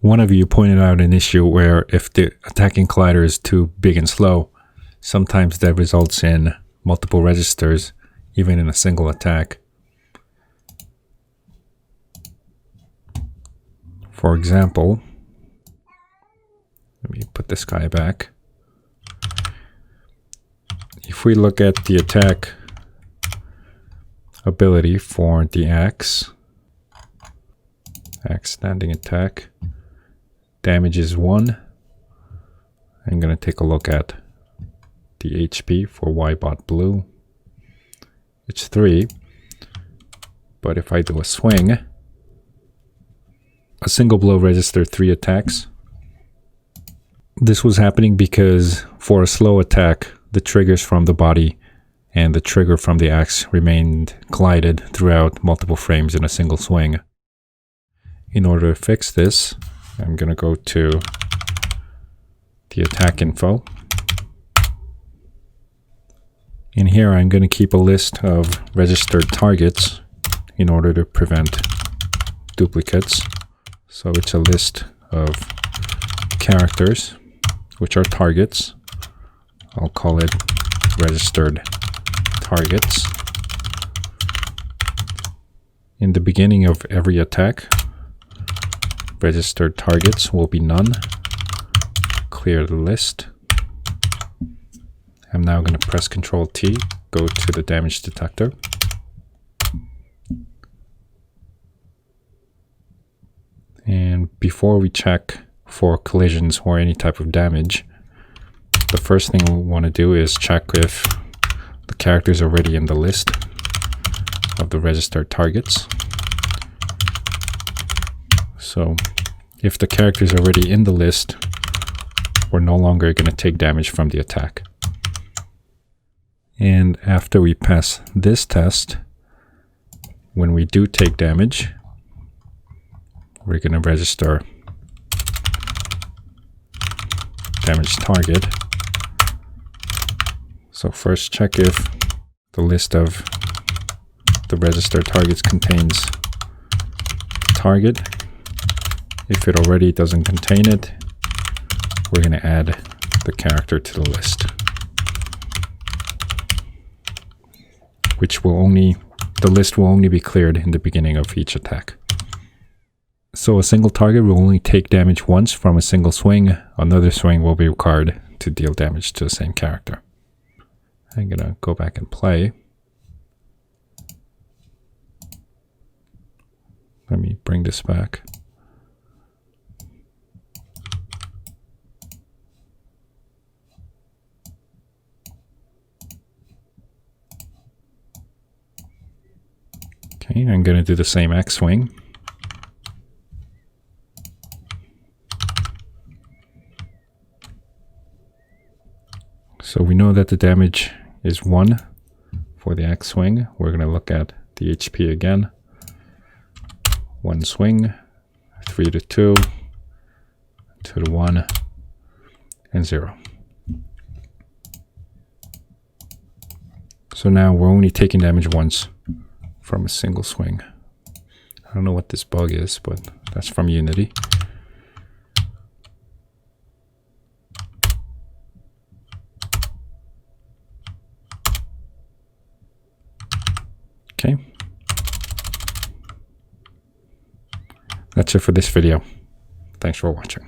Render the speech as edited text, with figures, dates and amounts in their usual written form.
One of you pointed out an issue where if the attacking collider is too big and slow, sometimes that results in multiple registers, even in a single attack. For example, let me put this guy back. If we look at the attack ability for the axe standing attack, damage is 1. I'm going to take a look at the HP for Ybot Blue. It's 3. But if I do a swing, a single blow registered 3 attacks. This was happening because for a slow attack, the triggers from the body and the trigger from the axe remained collided throughout multiple frames in a single swing. In order to fix this, I'm going to go to the attack info. In here, I'm going to keep a list of registered targets in order to prevent duplicates. So it's a list of characters, which are targets. I'll call it registered targets. In the beginning of every attack, registered targets will be none. Clear the list. I'm now going to press Ctrl T, go to the damage detector. And before we check for collisions or any type of damage, the first thing we want to do is check if the character is already in the list of the registered targets. So if the character is already in the list, we're no longer going to take damage from the attack. And after we pass this test, when we do take damage, we're going to register damage target. So first check if the list of the registered targets contains target. If it already doesn't contain it, we're going to add the character to the list. The list will only be cleared in the beginning of each attack. So a single target will only take damage once from a single swing. Another swing will be required to deal damage to the same character. I'm going to go back and play. Let me bring this back. Okay, I'm going to do the same X swing. So we know that the damage is 1 for the X swing. We're going to look at the HP again. 1 swing, 3 to 2, 2 to 1, and 0. So now we're only taking damage once from a single swing. I don't know what this bug is, but that's from Unity. Okay. That's it for this video. Thanks for watching.